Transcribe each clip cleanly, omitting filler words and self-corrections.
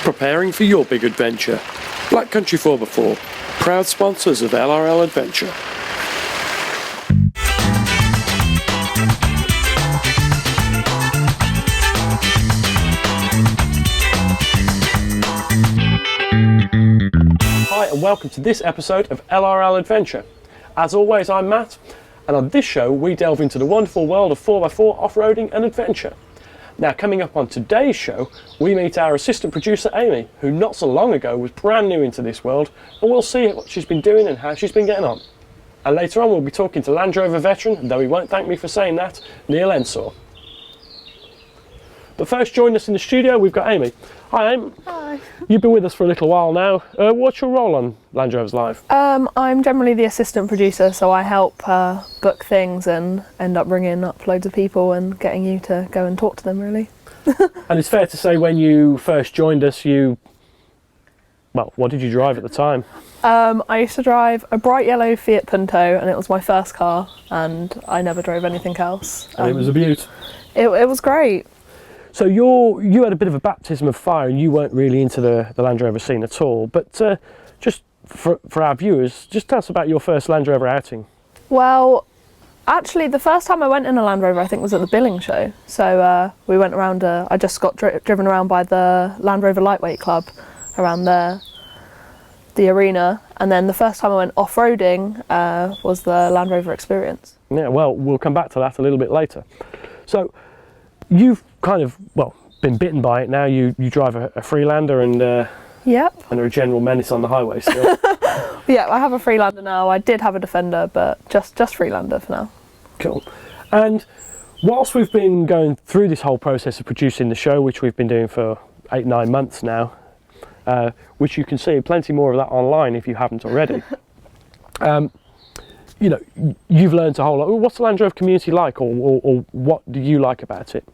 preparing for your big adventure. Black Country 4x4, proud sponsors of LRL Adventure. Hi and welcome to this episode of LRL Adventure. As always, I'm Matt, and on this show we delve into the wonderful world of 4x4 off-roading and adventure. Now, coming up on today's show, we meet our assistant producer Amy, who not so long ago was brand new into this world, and we'll see what she's been doing and how she's been getting on. And later on we'll be talking to Land Rover veteran, though he won't thank me for saying that, Neil Ensor. But first, joining us in the studio, we've got Amy. Hi, Amy. Hi. You've been with us for a little while now. What's your role on Land Rover's Live? I'm generally the assistant producer, so I help book things and end up bringing up loads of people and getting you to go and talk to them, really. And it's fair to say when you first joined us, what did you drive at the time? I used to drive a bright yellow Fiat Punto, and it was my first car, and I never drove anything else. And it was a beaut. It was great. So you had a bit of a baptism of fire, and you weren't really into the Land Rover scene at all. But just for our viewers, just tell us about your first Land Rover outing. Well, actually, the first time I went in a Land Rover, I think, was at the Billing show. So we went around. I just got driven around by the Land Rover Lightweight Club around the arena, and then the first time I went off-roading was the Land Rover Experience. Yeah, well, we'll come back to that a little bit later. So you've kind of, been bitten by it now. You drive a Freelander and Yep. And are a general menace on the highway still. Yeah, I have a Freelander now. I did have a Defender, but just Freelander for now. Cool. And whilst we've been going through this whole process of producing the show, which we've been doing for 8-9 months now, which you can see plenty more of that online if you haven't already. You've learned a whole lot. What's the Land Rover community like, or what do you like about it?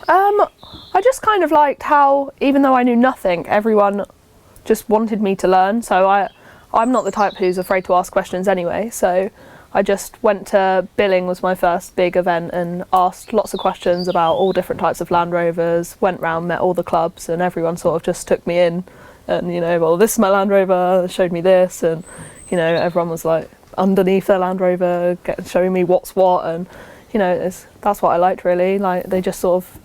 I just kind of liked how, even though I knew nothing, everyone just wanted me to learn. So I'm not the type who's afraid to ask questions anyway. So I just went to Billing, was my first big event, and asked lots of questions about all different types of Land Rovers. Went round, met all the clubs, and everyone sort of just took me in. And this is my Land Rover. Showed me this, and everyone was like underneath their Land Rover, showing me what's what, and that's what I liked, really. Like, they just sort of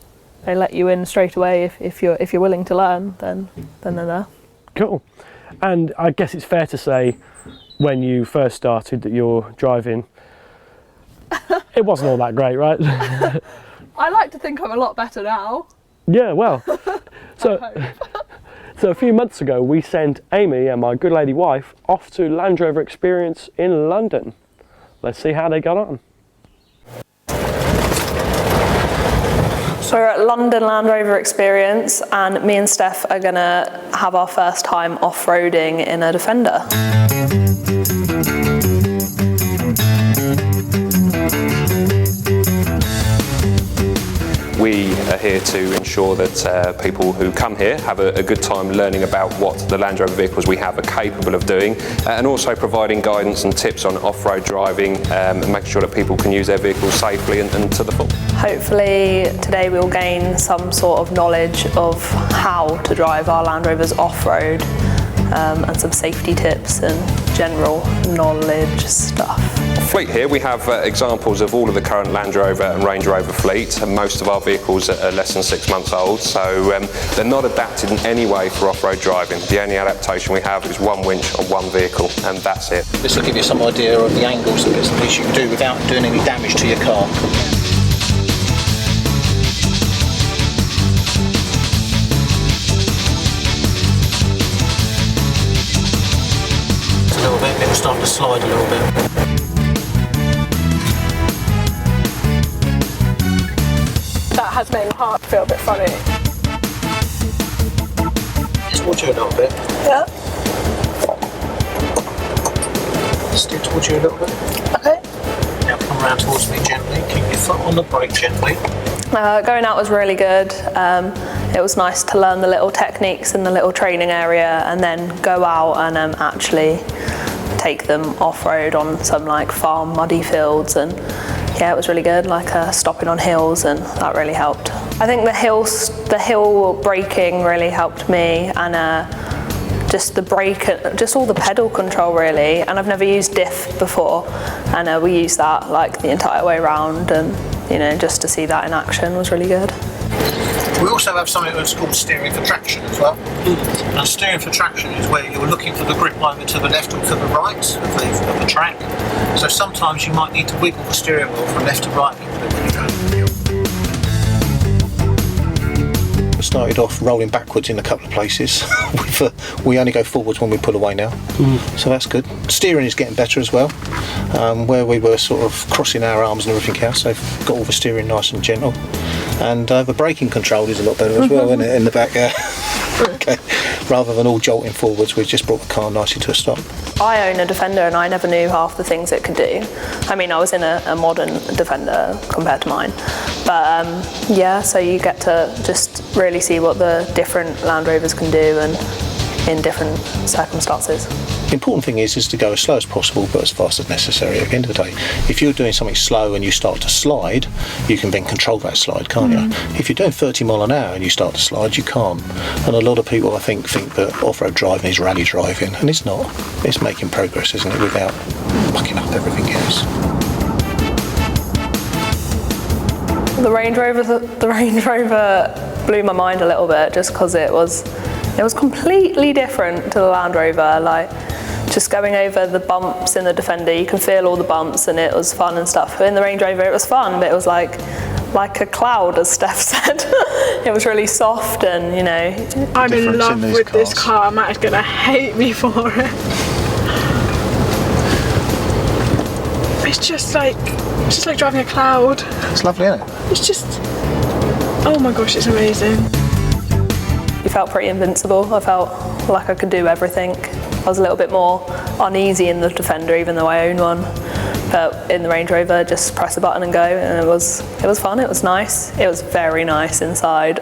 let you in straight away if you're willing to learn, then they're there. Cool. And I guess it's fair to say, when you first started, that your driving, it wasn't all that great, right? I like to think I'm a lot better now. Yeah, well, so a few months ago we sent Amy and my good lady wife off to Land Rover Experience in London. Let's see how they got on. So we're at London Land Rover Experience, and me and Steph are going to have our first time off-roading in a Defender. We are here to ensure that people who come here have a good time learning about what the Land Rover vehicles we have are capable of doing, and also providing guidance and tips on off-road driving, and making sure that people can use their vehicles safely and to the full. Hopefully today we'll gain some sort of knowledge of how to drive our Land Rovers off-road, and some safety tips and general knowledge stuff. Fleet here, we have examples of all of the current Land Rover and Range Rover fleet, and most of our vehicles are less than 6 months old, so they're not adapted in any way for off-road driving. The only adaptation we have is one winch on one vehicle, and that's it. This will give you some idea of the angles and bits and pieces you can do without doing any damage to your car. A little bit, it'll start to slide a little bit. That has made my heart feel a bit funny. Just towards you a little bit. Yeah. Steer towards you a little bit. Okay. Now come around towards me gently. Keep your foot on the brake gently. Going out was really good. It was nice to learn the little techniques in the little training area, and then go out and actually take them off-road on some like farm muddy fields, and yeah, it was really good, like stopping on hills, and that really helped. I think the hill braking really helped me, and just the brake, just all the pedal control really. And I've never used diff before, and we used that like the entire way around, and you know, just to see that in action was really good. We also have something that's called steering for traction as well. And steering for traction is where you're looking for the grip either to the left or to the right of the track. So sometimes you might need to wiggle the steering wheel from left to right when you go down the hill. We started off rolling backwards in a couple of places. We only go forwards when we pull away now, so that's good. Steering is getting better as well. Where we were sort of crossing our arms and everything else, they've got all the steering nice and gentle. And the braking control is a lot better as well, isn't it, in the back? Okay. Rather than all jolting forwards, we've just brought the car nicely to a stop. I own a Defender, and I never knew half the things it could do. I mean, I was in a modern Defender compared to mine. But yeah, so you get to just really see what the different Land Rovers can do and in different circumstances. The important thing is to go as slow as possible but as fast as necessary at the end of the day. If you're doing something slow and you start to slide, you can then control that slide, can't you? If you're doing 30 mile an hour and you start to slide, you can't. And a lot of people, I think that off-road driving is rally driving, and it's not. It's making progress, isn't it, without mucking up everything else. The Range Rover blew my mind a little bit, just because it was completely different to the Land Rover. Like, just going over the bumps in the Defender, you can feel all the bumps, and it was fun and stuff. But in the Range Rover, it was fun, but it was like a cloud, as Steph said. It was really soft, and you know. I'm in love with this car. Matt's gonna hate me for it. It's just like driving a cloud. It's lovely, isn't it? It's just, oh my gosh, it's amazing. You felt pretty invincible. I felt like I could do everything. I was a little bit more uneasy in the Defender, even though I own one. But in the Range Rover, just press a button and go, and it was fun. It was nice. It was very nice inside.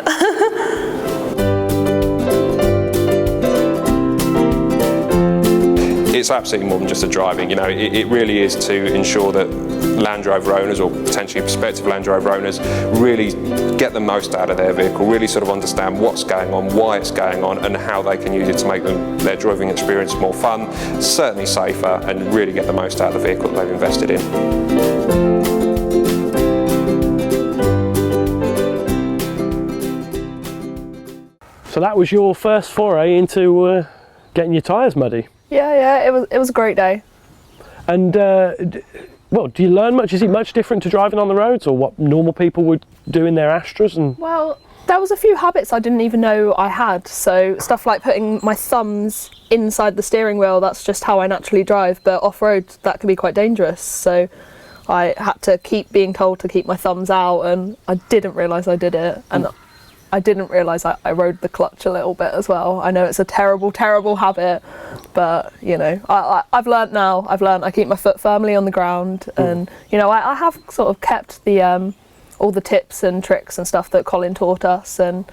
It's absolutely more than just a driving. You know, it really is to ensure that Land Rover owners, or potentially prospective Land Rover owners, really get the most out of their vehicle, really sort of understand what's going on, why it's going on, and how they can use it to make their driving experience more fun, certainly safer, and really get the most out of the vehicle that they've invested in. So that was your first foray into getting your tyres muddy. Yeah, it was a great day. And well, do you learn much? Is it much different to driving on the roads, or what normal people would do in their Astras? And well, there was a few habits I didn't even know I had. So stuff like putting my thumbs inside the steering wheel, that's just how I naturally drive. But off-road, that can be quite dangerous. So I had to keep being told to keep my thumbs out, and I didn't realise I did it. And I didn't realise I rode the clutch a little bit as well. I know it's a terrible, terrible habit, but you know, I've learnt now. I keep my foot firmly on the ground, and you know, I have sort of kept the all the tips and tricks and stuff that Colin taught us, and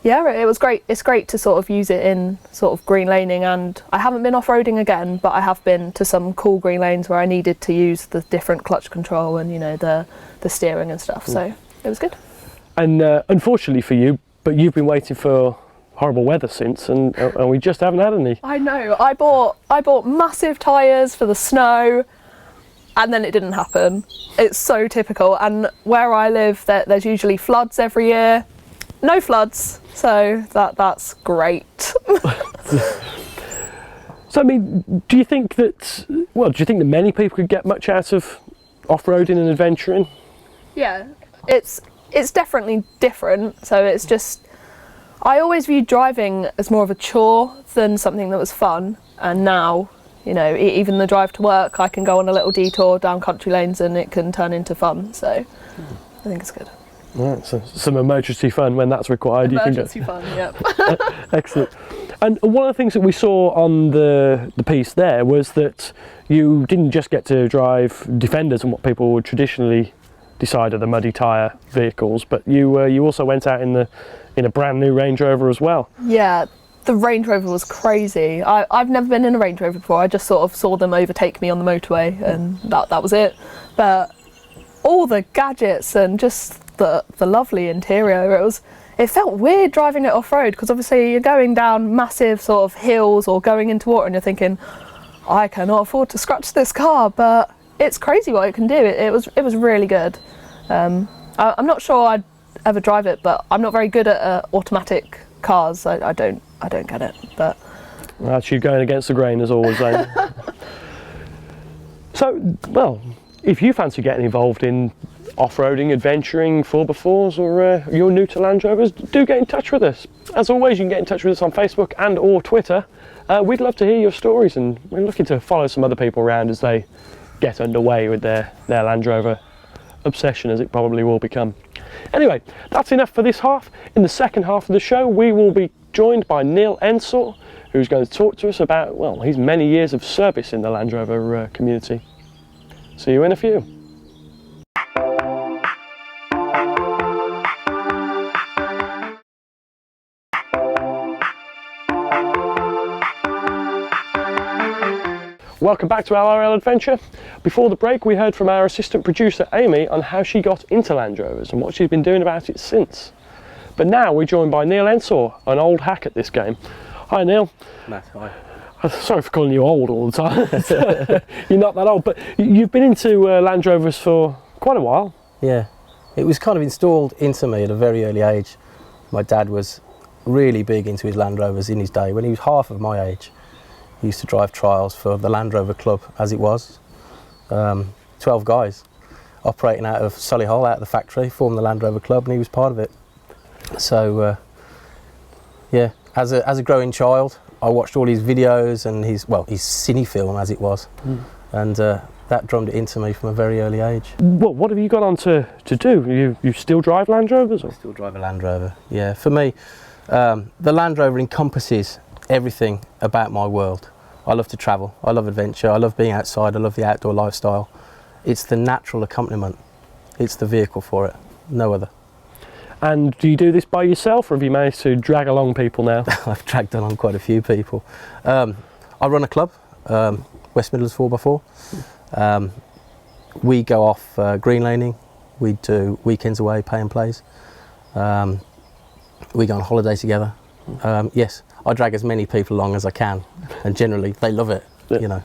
yeah, it was great. It's great to sort of use it in sort of green laning, and I haven't been off-roading again, but I have been to some cool green lanes where I needed to use the different clutch control and you know the steering and stuff. So it was good. And unfortunately for you, but you've been waiting for horrible weather since, and we just haven't had any. I know. I bought massive tyres for the snow, and then it didn't happen. It's so typical. And where I live, there's usually floods every year. No floods, so that's great. So I mean, do you think that many people could get much out of off-roading and adventuring? Yeah, it's definitely different. So it's just, I always viewed driving as more of a chore than something that was fun. And now, you know, even the drive to work, I can go on a little detour down country lanes and it can turn into fun. So I think it's good. Right, so some emergency fun when that's required. Emergency fun, yep. Excellent. And one of the things that we saw on the piece there was that you didn't just get to drive Defenders and what people would traditionally decide are the muddy tyre vehicles, but you also went out in a brand new Range Rover as well. Yeah, the Range Rover was crazy. I've never been in a Range Rover before. I just sort of saw them overtake me on the motorway, and that was it. But all the gadgets and just the lovely interior. It felt weird driving it off-road because obviously you're going down massive sort of hills or going into water and you're thinking, I cannot afford to scratch this car, but it's crazy what it can do. It was really good. I'm not sure I'd ever drive it, but I'm not very good at automatic cars. I don't get it. But that's you going against the grain as always. Then. So, well, if you fancy getting involved in off-roading, adventuring, 4x4s, or you're new to Land Rovers, do get in touch with us. As always, you can get in touch with us on Facebook and or Twitter. We'd love to hear your stories, and we're looking to follow some other people around as they get underway with their Land Rover obsession, as it probably will become. Anyway, that's enough for this half. In the second half of the show, we will be joined by Neil Ensor, who's going to talk to us about, well, his many years of service in the Land Rover community. See you in a few. Welcome back to LRL Adventure. Before the break, we heard from our assistant producer Amy on how she got into Land Rovers and what she's been doing about it since. But now we're joined by Neil Ensor, an old hack at this game. Hi Neil. Matt, hi. Sorry for calling you old all the time. You're not that old, but you've been into Land Rovers for quite a while. Yeah, it was kind of installed into me at a very early age. My dad was really big into his Land Rovers in his day. When he was half of my age, he used to drive trials for the Land Rover Club, as it was. 12 guys operating out of Solihull, out of the factory, formed the Land Rover Club, and he was part of it. So, yeah, as a growing child, I watched all his videos and his cine film, as it was, and that drummed it into me from a very early age. Well, what have you got on to do? You still drive Land Rovers? Or? I still drive a Land Rover, yeah. For me, the Land Rover encompasses everything about my world. I love to travel, I love adventure, I love being outside, I love the outdoor lifestyle. It's the natural accompaniment, it's the vehicle for it, no other. And do you do this by yourself, or have you managed to drag along people now? I've dragged along quite a few people. I run a club, West Midlands 4x4. We go off green laning, we do weekends away, pay and plays. We go on holiday together. Yes, I drag as many people along as I can, and generally they love it, you know.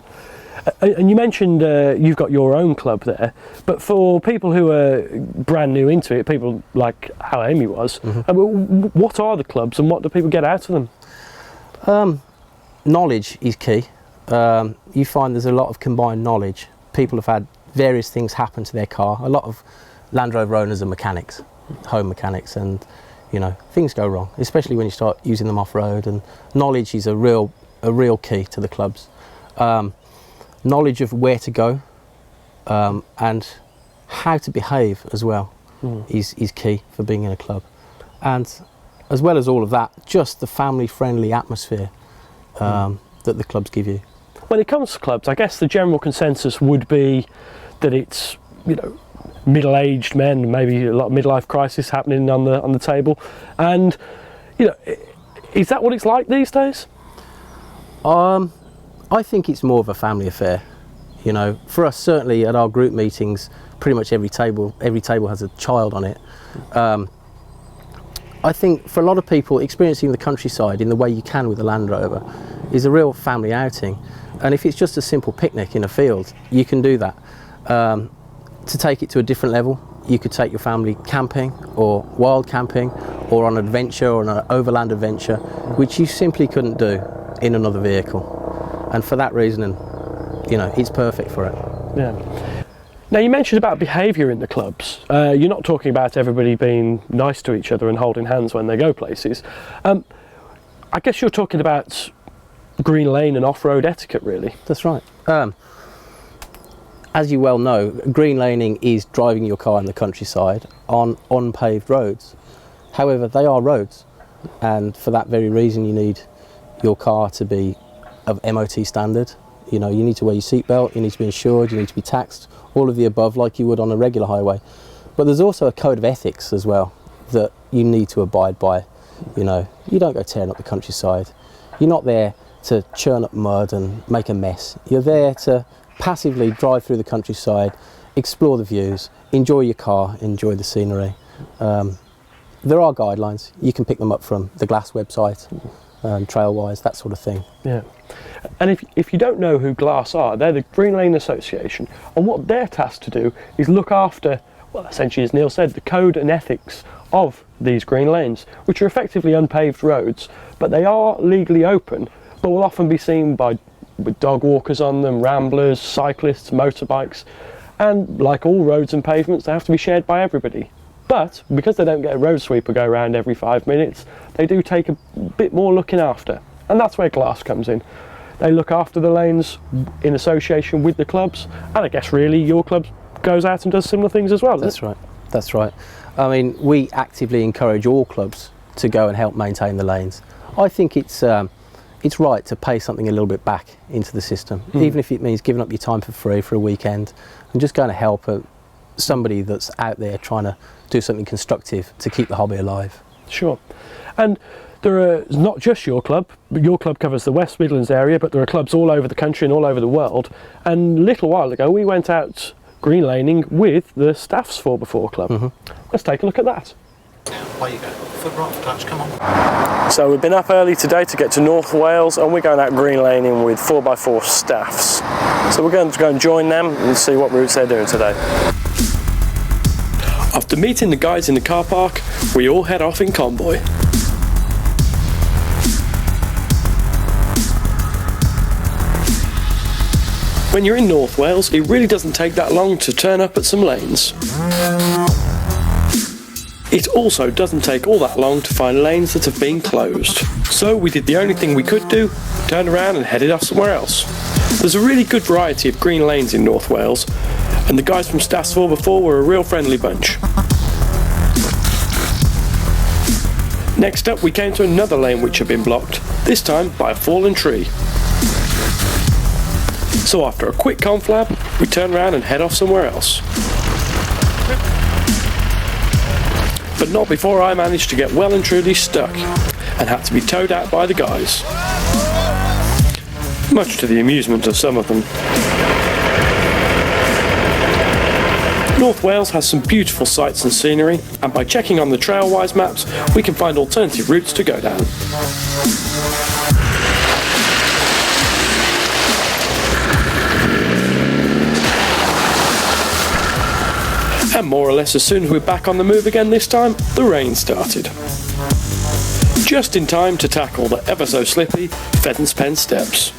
And you mentioned you've got your own club there, but for people who are brand new into it, people like how Amy was, what are the clubs and what do people get out of them? Knowledge is key. You find there's a lot of combined knowledge. People have had various things happen to their car. A lot of Land Rover owners are mechanics, home mechanics, and you know, things go wrong, especially when you start using them off-road, and knowledge is a real key to the clubs. Knowledge of where to go and how to behave as well is key for being in a club. And as well as all of that, just the family-friendly atmosphere that the clubs give you. When it comes to clubs, I guess the general consensus would be that it's, you know, middle-aged men, maybe a lot of midlife crisis happening on the table, and you know, is that what it's like these days? I think it's more of a family affair. You know, for us, certainly at our group meetings, pretty much every table has a child on it. I think for a lot of people, experiencing the countryside in the way you can with a Land Rover is a real family outing. And if it's just a simple picnic in a field, you can do that. To take it to a different level, you could take your family camping or wild camping or on an adventure or an overland adventure, which you simply couldn't do in another vehicle. And for that reason, you know, it's perfect for it. Yeah. Now you mentioned about behaviour in the clubs. You're not talking about everybody being nice to each other and holding hands when they go places. I guess you're talking about green lane and off-road etiquette, really. That's right. As you well know, green laning is driving your car in the countryside on unpaved roads. However, they are roads, and for that very reason you need your car to be of MOT standard. You know, you need to wear your seatbelt, you need to be insured, you need to be taxed, all of the above like you would on a regular highway. But there's also a code of ethics as well that you need to abide by. You know, you don't go tearing up the countryside. You're not there to churn up mud and make a mess. You're there to passively drive through the countryside, explore the views, enjoy your car, enjoy the scenery. There are guidelines. You can pick them up from the GLAS website, Trailwise, that sort of thing. Yeah. And if you don't know who GLAS are, they're the Green Lane Association, and what they're tasked to do is look after, well, essentially, as Neil said, the code and ethics of these green lanes, which are effectively unpaved roads, but they are legally open, but will often be seen with dog walkers on them, ramblers, cyclists, motorbikes, and like all roads and pavements, they have to be shared by everybody. But because they don't get a road sweeper go around every 5 minutes, they do take a bit more looking after, and that's where GLAS comes in. They look after the lanes in association with the clubs, and I guess really your club goes out and does similar things as well. That's right. That's right. I mean, we actively encourage all clubs to go and help maintain the lanes. I think it's right to pay something a little bit back into the system, even if it means giving up your time for free for a weekend and just going to help somebody that's out there trying to do something constructive to keep the hobby alive. Sure. And there are not just your club, but your club covers the West Midlands area, but there are clubs all over the country and all over the world. And a little while ago we went out green laning with the Staffs 4x4 club. Let's take a look at that. There you go. Foot right off clutch, come on. So we've been up early today to get to North Wales, and we're going out green laning with 4x4 Staffs. So we're going to go and join them and see what routes they're doing today. After meeting the guys in the car park, we all head off in convoy. When you're in North Wales, it really doesn't take that long to turn up at some lanes. It also doesn't take all that long to find lanes that have been closed. So we did the only thing we could do, turned around and headed off somewhere else. There's a really good variety of green lanes in North Wales, and the guys from Staffs 4x4 were a real friendly bunch. Next up we came to another lane which had been blocked, this time by a fallen tree. So after a quick conflab, we turn around and head off somewhere else. But not before I managed to get well and truly stuck, and had to be towed out by the guys. Much to the amusement of some of them. North Wales has some beautiful sights and scenery, and by checking on the Trailwise maps, we can find alternative routes to go down. And more or less as soon as we're back on the move again this time, the rain started. Just in time to tackle the ever so slippy Pheasant's Pen steps.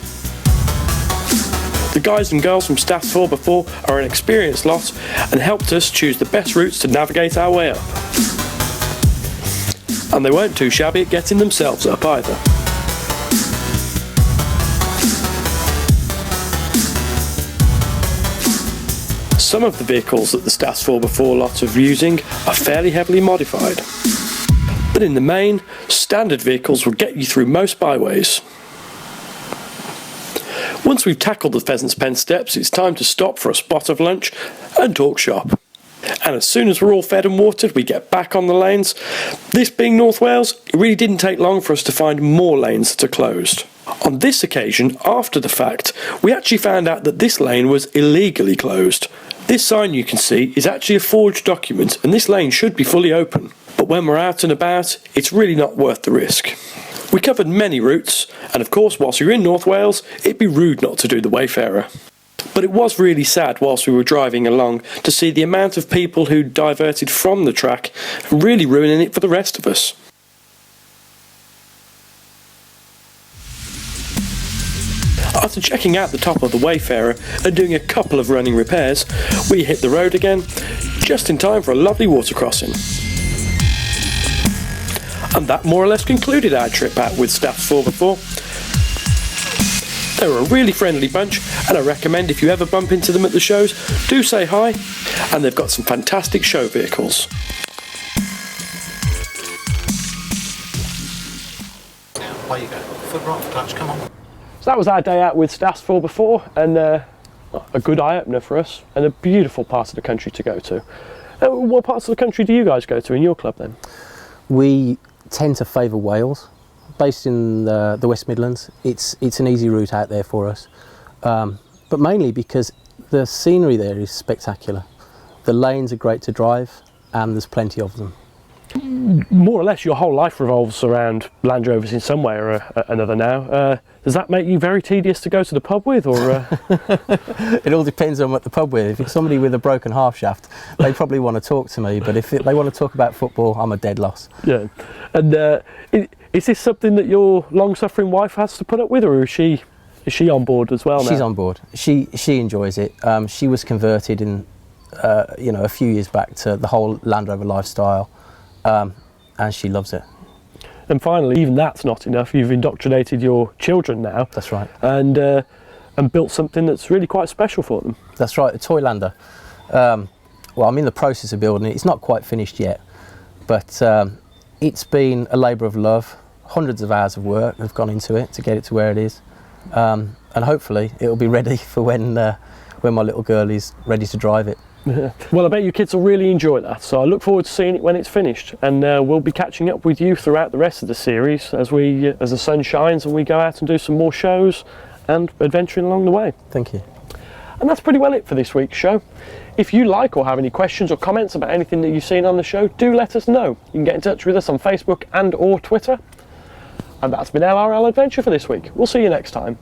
The guys and girls from Staffs 4x4 are an experienced lot and helped us choose the best routes to navigate our way up. And they weren't too shabby at getting themselves up either. Some of the vehicles that the Staffs 4x4 lot are using are fairly heavily modified. But in the main, standard vehicles will get you through most byways. Once we've tackled the Pheasant's Pen steps, it's time to stop for a spot of lunch and talk shop. And as soon as we're all fed and watered, we get back on the lanes. This being North Wales, it really didn't take long for us to find more lanes that are closed. On this occasion, after the fact, we actually found out that this lane was illegally closed. This sign you can see is actually a forged document, and this lane should be fully open. But when we're out and about, it's really not worth the risk. We covered many routes, and of course whilst you're in North Wales, it'd be rude not to do the Wayfarer. But it was really sad whilst we were driving along to see the amount of people who diverted from the track, really ruining it for the rest of us. After checking out the top of the Wayfarer and doing a couple of running repairs, we hit the road again, just in time for a lovely water crossing. And that more or less concluded our trip out with Staffs 4x4. They were a really friendly bunch, and I recommend if you ever bump into them at the shows, do say hi, and they've got some fantastic show vehicles. There you go. Foot right off clutch, come on. So that was our day out with Staffs 4x4, and a good eye-opener for us, and a beautiful part of the country to go to. What parts of the country do you guys go to in your club then? We tend to favour Wales, based in the West Midlands. It's an easy route out there for us, but mainly because the scenery there is spectacular. The lanes are great to drive, and there's plenty of them. More or less your whole life revolves around Land Rovers in some way or another now. Does that make you very tedious to go to the pub with, or? It all depends on what the pub with. If it's somebody with a broken half shaft, they probably want to talk to me, but if they want to talk about football, I'm a dead loss. Yeah. And is this something that your long-suffering wife has to put up with, or is she on board as well now? She's on board. She enjoys it. She was converted in a few years back to the whole Land Rover lifestyle, and she loves it. And finally, even that's not enough. You've indoctrinated your children now. That's right. And built something that's really quite special for them. That's right, a toy lander. Well, I'm in the process of building it. It's not quite finished yet, but it's been a labour of love. Hundreds of hours of work have gone into it to get it to where it is, and hopefully it'll be ready for when my little girl is ready to drive it. Well, I bet you kids will really enjoy that, so I look forward to seeing it when it's finished, and we'll be catching up with you throughout the rest of the series as the sun shines and we go out and do some more shows and adventuring along the way. Thank you. And that's pretty well it for this week's show. If you like or have any questions or comments about anything that you've seen on the show, do let us know. You can get in touch with us on Facebook and or Twitter. And that's been LRL Adventure for this week. We'll see you next time.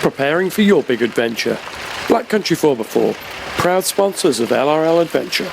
Preparing for your big adventure. Black Country 4x4, proud sponsors of LRL Adventure.